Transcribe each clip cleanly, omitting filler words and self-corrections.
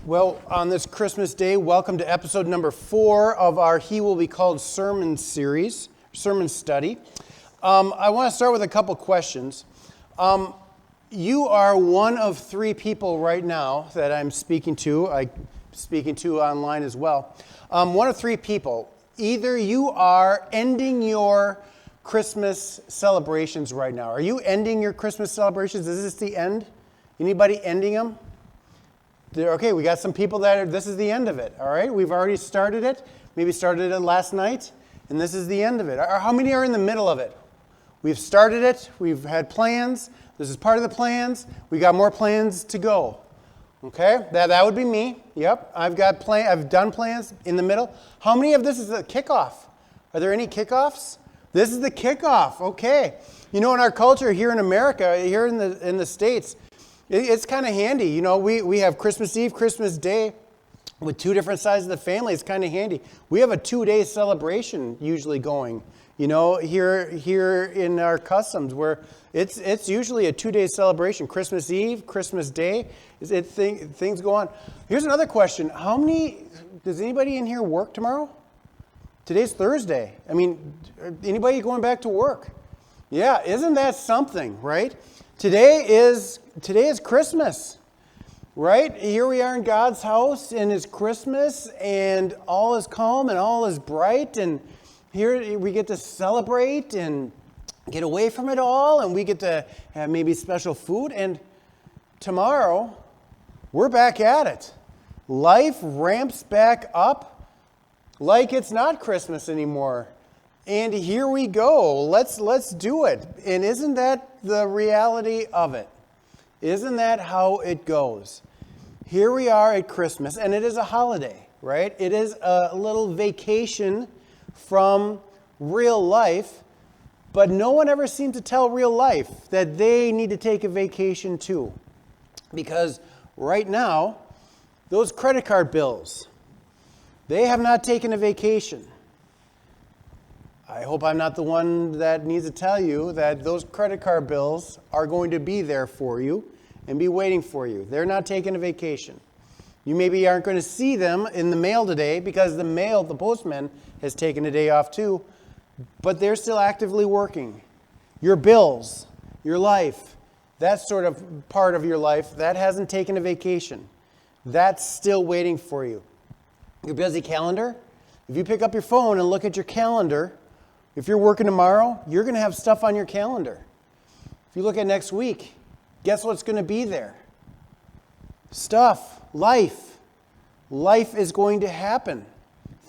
Well, on this Christmas day, welcome to episode number 4 of our He Will Be Called sermon series, sermon study. I want to start with a couple questions. You are one of 3 people right now that I'm speaking to. I'm speaking to online as well. One of 3 people. Either you are ending your Christmas celebrations right now. Are you ending your Christmas celebrations? Is this the end? Anybody ending them? Okay, we got some people this is the end of it, all right? We've already started it, maybe started it last night, and this is the end of it. How many are in the middle of it? We've started it, we've had plans, this is part of the plans, we got more plans to go, okay? That would be me, yep. I've done plans in the middle. How many of this is the kickoff? Are there any kickoffs? This is the kickoff, okay. You know, in our culture here in America, here in the States, it's kind of handy. You know, we have Christmas Eve, Christmas Day with 2 different sides of the family. It's kind of handy. We have a 2-day celebration usually going, you know, here in our customs where it's usually a 2-day celebration. Christmas Eve, Christmas Day, things go on. Here's another question. Does anybody in here work tomorrow? Today's Thursday. I mean, anybody going back to work? Yeah, isn't that something, right? Today is Christmas, right? Here we are in God's house, and it's Christmas, and all is calm and all is bright, and here we get to celebrate and get away from it all, and we get to have maybe special food, and tomorrow we're back at it. Life ramps back up like it's not Christmas anymore. And here we go. Let's do it. And isn't that the reality of it? Isn't that how it goes? Here we are at Christmas, and it is a holiday, right? It is a little vacation from real life, but no one ever seemed to tell real life that they need to take a vacation too. Because right now, those credit card bills, they have not taken a vacation. I hope I'm not the one that needs to tell you that those credit card bills are going to be there for you and be waiting for you. They're not taking a vacation. You maybe aren't going to see them in the mail today because the postman has taken a day off too, but they're still actively working. Your bills, your life, that sort of part of your life, that hasn't taken a vacation. That's still waiting for you. Your busy calendar, if you pick up your phone and look at your calendar, if you're working tomorrow, you're going to have stuff on your calendar. If you look at next week, guess what's going to be there? Stuff, life. Life is going to happen.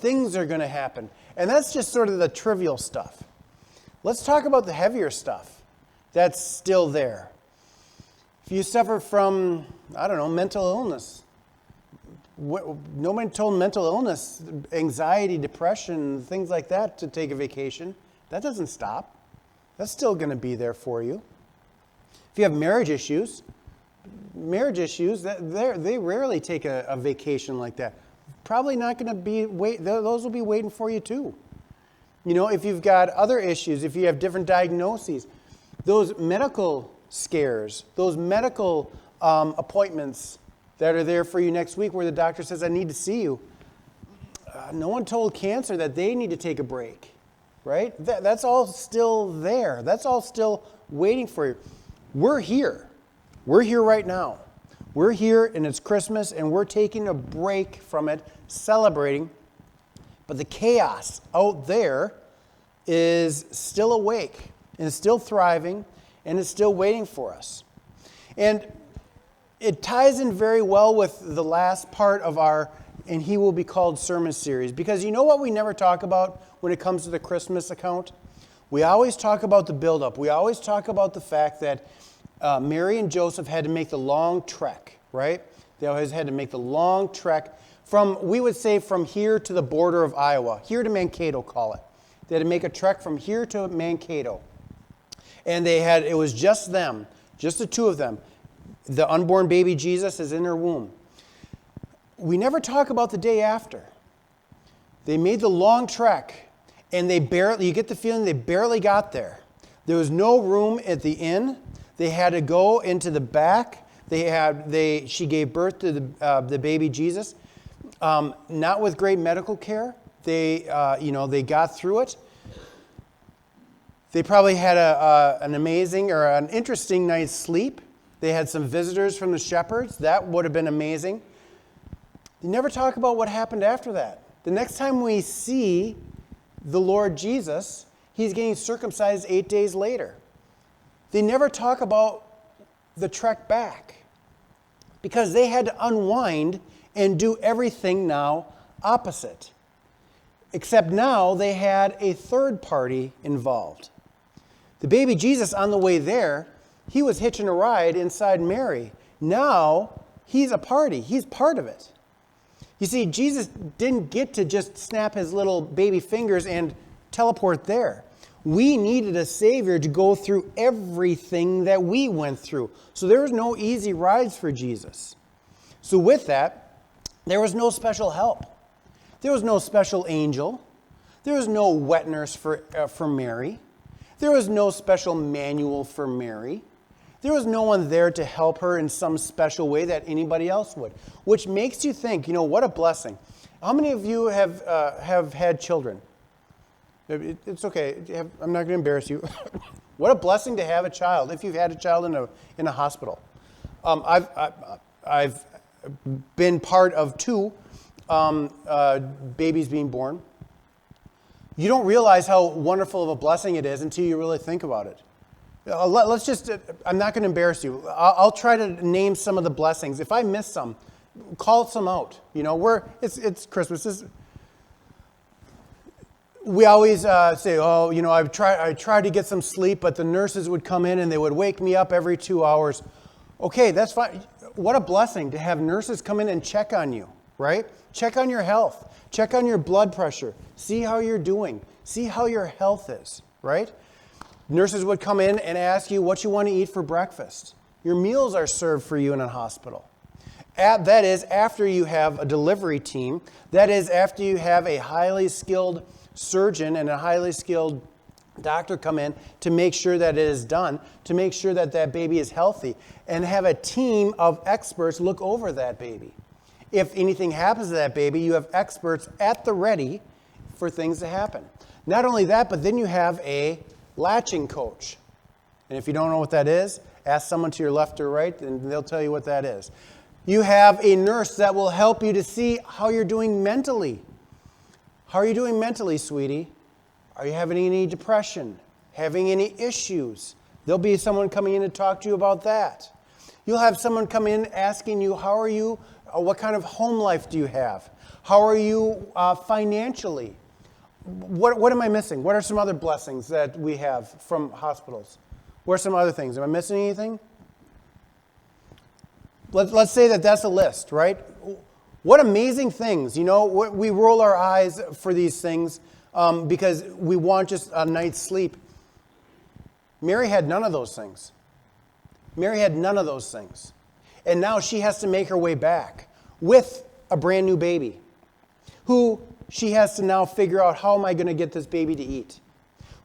Things are going to happen. And that's just sort of the trivial stuff. Let's talk about the heavier stuff that's still there. If you suffer from, mental illness, nobody told mental illness, anxiety, depression, things like that to take a vacation. That doesn't stop. That's still going to be there for you. If you have marriage issues, they rarely take a vacation like that. Probably not going to be, those will be waiting for you too. You know, if you've got other issues, if you have different diagnoses, those medical scares, those medical appointments that are there for you next week where the doctor says, I need to see you. No one told cancer that they need to take a break, right? That's all still there. That's all still waiting for you. We're here. We're here right now. We're here, and it's Christmas, and we're taking a break from it, celebrating. But the chaos out there is still awake, and still thriving, and is still waiting for us. And it ties in very well with the last part of our And He Will Be Called sermon series. Because you know what we never talk about when it comes to the Christmas account? We always talk about the buildup. We always talk about the fact that Mary and Joseph had to make the long trek, right? They always had to make the long trek we would say from here to the border of Iowa. Here to Mankato, call it. They had to make a trek from here to Mankato. And it was just them, just the 2 of them. The unborn baby Jesus is in her womb. We never talk about the day after. They made the long trek, and you get the feeling they barely got there. There was no room at the inn. They had to go into the back. She gave birth to the baby Jesus, not with great medical care. They got through it. They probably had an amazing or an interesting night's sleep. They had some visitors from the shepherds. That would have been amazing. They never talk about what happened after that. The next time we see the Lord Jesus, he's getting circumcised 8 days later. They never talk about the trek back because they had to unwind and do everything now opposite. Except now they had a third party involved. The baby Jesus on the way there, he was hitching a ride inside Mary. Now he's a party. He's part of it. You see, Jesus didn't get to just snap his little baby fingers and teleport there. We needed a Savior to go through everything that we went through. So there was no easy rides for Jesus. So with that, there was no special help. There was no special angel. There was no wet nurse for Mary. There was no special manual for Mary. There was no one there to help her in some special way that anybody else would, which makes you think, what a blessing. How many of you have had children? It's okay. I'm not going to embarrass you. What a blessing to have a child if you've had a child in a hospital. I've been part of 2 babies being born. You don't realize how wonderful of a blessing it is until you really think about it. Let's just, I'm not going to embarrass you. I'll try to name some of the blessings. If I miss some, call some out. It's Christmas. We always say, I tried to get some sleep, but the nurses would come in and they would wake me up every 2 hours. Okay, that's fine. What a blessing to have nurses come in and check on you, right? Check on your health. Check on your blood pressure. See how you're doing. See how your health is, right? Nurses would come in and ask you what you want to eat for breakfast. Your meals are served for you in a hospital. That is after you have a delivery team. That is after you have a highly skilled surgeon and a highly skilled doctor come in to make sure that it is done, to make sure that that baby is healthy, and have a team of experts look over that baby. If anything happens to that baby, you have experts at the ready for things to happen. Not only that, but then you have a latching coach. And if you don't know what that is, ask someone to your left or right, and they'll tell you what that is. You have a nurse that will help you to see how you're doing mentally. How are you doing mentally, sweetie? Are you having any depression? Having any issues? There'll be someone coming in to talk to you about that. You'll have someone come in asking you, how are you? What kind of home life do you have? How are you financially? What am I missing? What are some other blessings that we have from hospitals? What are some other things? Am I missing anything? Let's say that's a list, right? What amazing things. We roll our eyes for these things because we want just a night's sleep. Mary had none of those things. Mary had none of those things. And now she has to make her way back with a brand new baby who she has to now figure out, how am I going to get this baby to eat?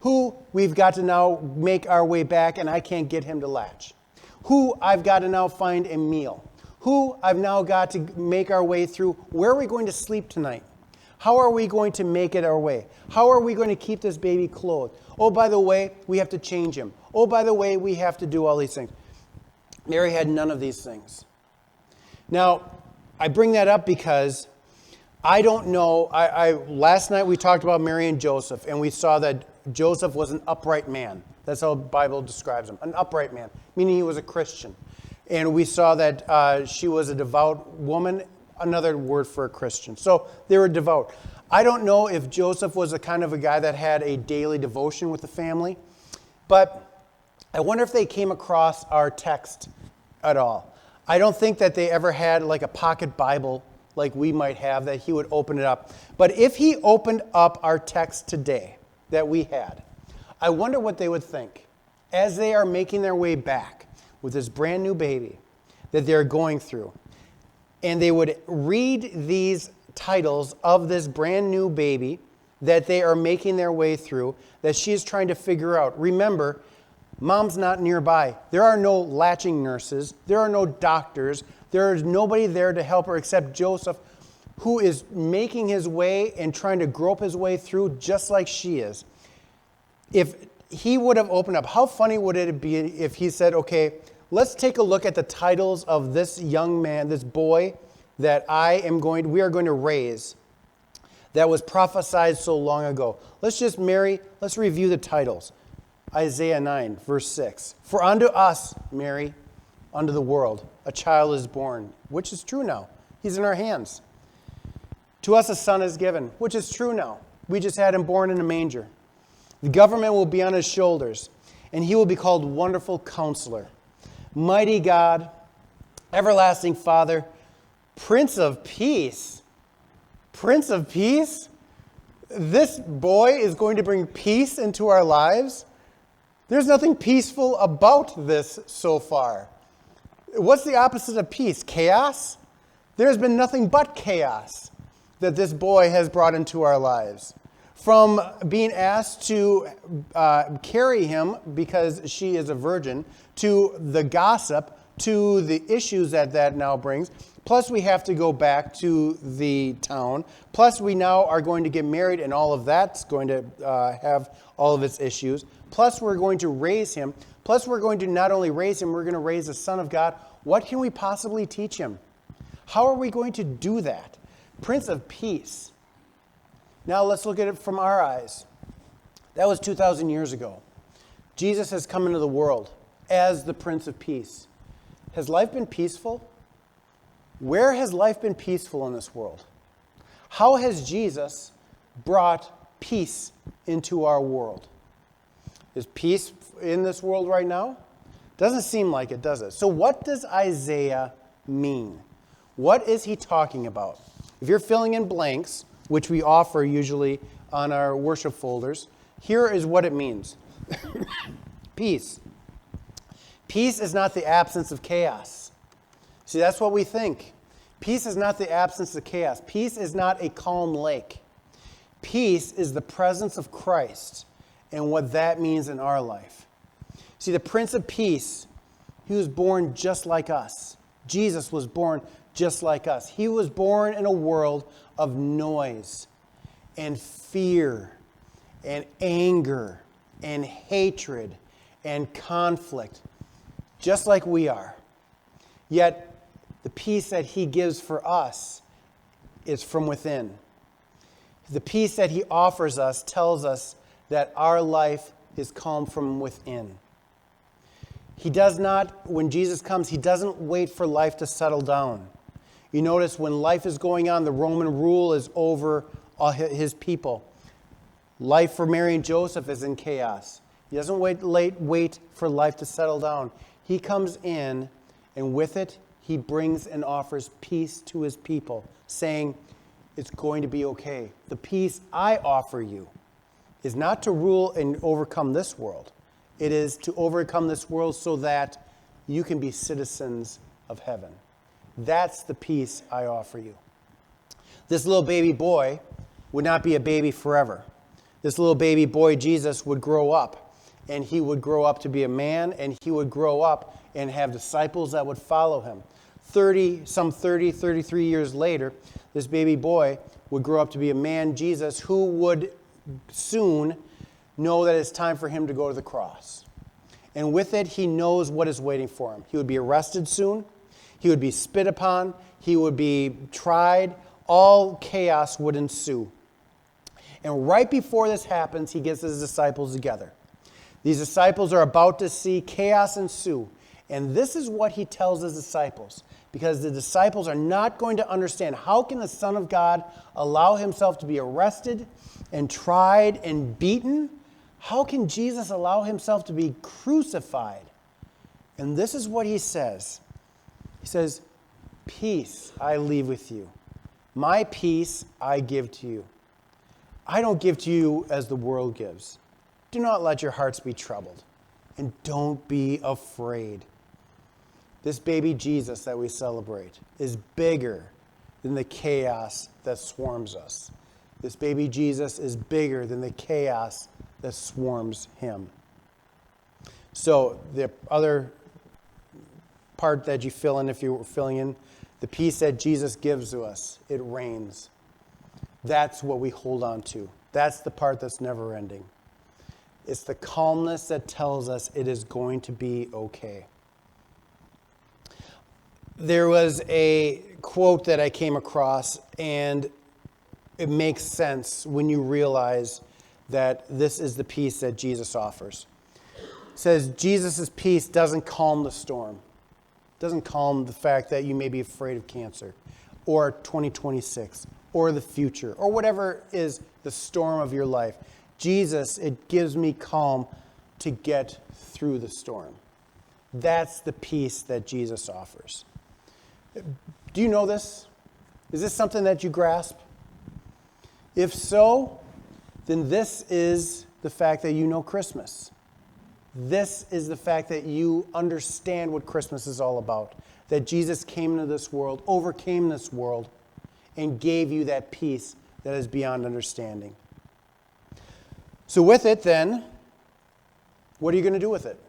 Who we've got to now make our way back and I can't get him to latch. Who I've got to now find a meal. Who I've now got to make our way through. Where are we going to sleep tonight? How are we going to make it our way? How are we going to keep this baby clothed? Oh, by the way, we have to change him. Oh, by the way, we have to do all these things. Mary had none of these things. Now, I bring that up because I don't know. Last night we talked about Mary and Joseph, and we saw that Joseph was an upright man. That's how the Bible describes him, an upright man, meaning he was a Christian. And we saw that she was a devout woman, another word for a Christian. So they were devout. I don't know if Joseph was the kind of a guy that had a daily devotion with the family, but I wonder if they came across our text at all. I don't think that they ever had like a pocket Bible like we might have, that he would open it up. But if he opened up our text today that we had, I wonder what they would think as they are making their way back with this brand new baby that they're going through. And they would read these titles of this brand new baby that they are making their way through, that she is trying to figure out. Remember, Mom's not nearby. There are no latching nurses. There are no doctors. There is nobody there to help her except Joseph, who is making his way and trying to grope his way through just like she is. If he would have opened up, how funny would it be if he said, okay, let's take a look at the titles of this young man, this boy that we are going to raise, that was prophesied so long ago. Let's review the titles. Isaiah 9, verse 6. For unto us, Mary, unto the world, a child is born, which is true now. He's in our hands. To us a son is given, which is true now. We just had him born in a manger. The government will be on his shoulders, and he will be called Wonderful Counselor, Mighty God, Everlasting Father, Prince of Peace. Prince of Peace? This boy is going to bring peace into our lives? There's nothing peaceful about this so far. What's the opposite of peace? Chaos? There's been nothing but chaos that this boy has brought into our lives. From being asked to carry him because she is a virgin, to the gossip, to the issues that now brings. Plus we have to go back to the town. Plus we now are going to get married, and all of that's going to have all of its issues. Plus we're going to raise him. Plus we're going to not only raise him, we're going to raise the Son of God. What can we possibly teach him? How are we going to do that? Prince of Peace. Now let's look at it from our eyes. That was 2,000 years ago. Jesus has come into the world as the Prince of Peace. Has life been peaceful? Where has life been peaceful in this world? How has Jesus brought peace into our world? Is peace in this world right now? Doesn't seem like it, does it? So what does Isaiah mean? What is he talking about? If you're filling in blanks, which we offer usually on our worship folders, here is what it means. Peace. Peace is not the absence of chaos. See, that's what we think. Peace is not the absence of chaos. Peace is not a calm lake. Peace is the presence of Christ and what that means in our life. See, the Prince of Peace, he was born just like us. Jesus was born just like us. He was born in a world of noise and fear and anger and hatred and conflict, just like we are. Yet, the peace that he gives for us is from within. The peace that he offers us tells us that our life is calm from within. He does not, when Jesus comes, he doesn't wait for life to settle down. You notice when life is going on, the Roman rule is over his people. Life for Mary and Joseph is in chaos. He doesn't wait for life to settle down. He comes in, and with it, he brings and offers peace to his people, saying, it's going to be okay. The peace I offer you is not to rule and overcome this world. It is to overcome this world so that you can be citizens of heaven. That's the peace I offer you. This little baby boy would not be a baby forever. This little baby boy, Jesus, would grow up, and he would grow up to be a man, and he would grow up and have disciples that would follow him. 33 years later, this baby boy would grow up to be a man, Jesus, who would soon know that it's time for him to go to the cross. And with it, he knows what is waiting for him. He would be arrested soon. He would be spit upon. He would be tried. All chaos would ensue. And right before this happens, he gets his disciples together. These disciples are about to see chaos ensue. And this is what he tells his disciples, because the disciples are not going to understand how can the Son of God allow himself to be arrested and tried and beaten? How can Jesus allow himself to be crucified? And this is what he says. He says, peace I leave with you. My peace I give to you. I don't give to you as the world gives. Do not let your hearts be troubled, and don't be afraid. This baby Jesus that we celebrate is bigger than the chaos that swarms us. This baby Jesus is bigger than the chaos that swarms him. So the other part that you fill in, if you were filling in, the peace that Jesus gives to us, it reigns. That's what we hold on to. That's the part that's never ending. It's the calmness that tells us it is going to be okay. There was a quote that I came across, and it makes sense when you realize that this is the peace that Jesus offers. It says, Jesus' peace doesn't calm the storm. It doesn't calm the fact that you may be afraid of cancer, or 2026, or the future, or whatever is the storm of your life. Jesus, it gives me calm to get through the storm. That's the peace that Jesus offers. Do you know this? Is this something that you grasp? If so, then this is the fact that you know Christmas. This is the fact that you understand what Christmas is all about. That Jesus came into this world, overcame this world, and gave you that peace that is beyond understanding. So with it then, what are you going to do with it?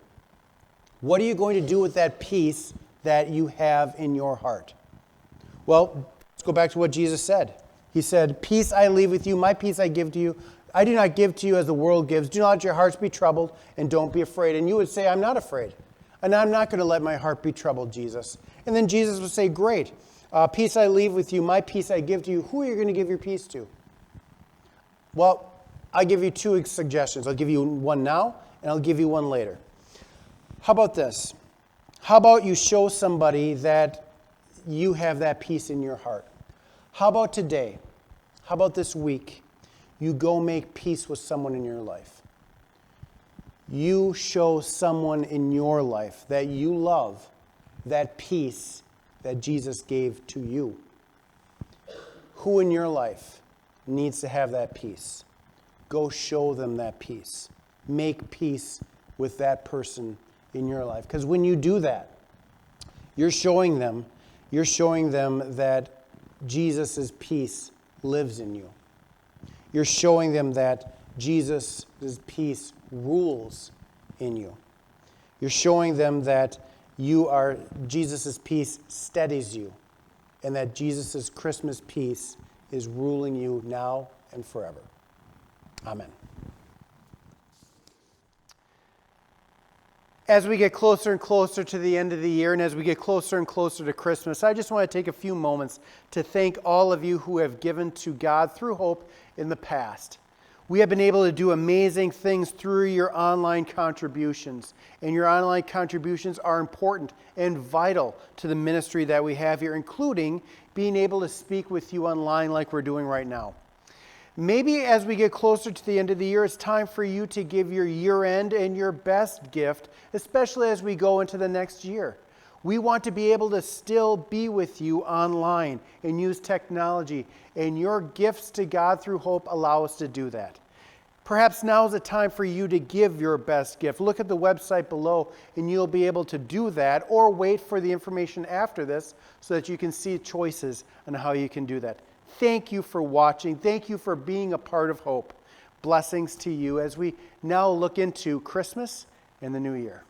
What are you going to do with that peace that you have in your heart? Well, let's go back to what Jesus said. He said, peace I leave with you, my peace I give to you. I do not give to you as the world gives. Do not let your hearts be troubled, and don't be afraid. And you would say, I'm not afraid. And I'm not going to let my heart be troubled, Jesus. And then Jesus would say, great. Peace I leave with you, my peace I give to you. Who are you going to give your peace to? Well, I'll give you two suggestions. I'll give you one now, and I'll give you one later. How about this? How about you show somebody that you have that peace in your heart? How about today? How about this week? You go make peace with someone in your life. You show someone in your life that you love that peace that Jesus gave to you. Who in your life needs to have that peace? Go show them that peace. Make peace with that person in your life. Because when you do that, you're showing them that Jesus' peace lives in you. You're showing them that Jesus' peace rules in you. You're showing them that Jesus' peace steadies you, and that Jesus' Christmas peace is ruling you now and forever. Amen. As we get closer and closer to the end of the year, and as we get closer and closer to Christmas, I just want to take a few moments to thank all of you who have given to God through Hope in the past. We have been able to do amazing things through your online contributions, and your online contributions are important and vital to the ministry that we have here, including being able to speak with you online like we're doing right now. Maybe as we get closer to the end of the year, it's time for you to give your year-end and your best gift, especially as we go into the next year. We want to be able to still be with you online and use technology, and your gifts to God through Hope allow us to do that. Perhaps now is the time for you to give your best gift. Look at the website below, and you'll be able to do that, or wait for the information after this so that you can see choices on how you can do that. Thank you for watching. Thank you for being a part of Hope. Blessings to you as we now look into Christmas and the new year.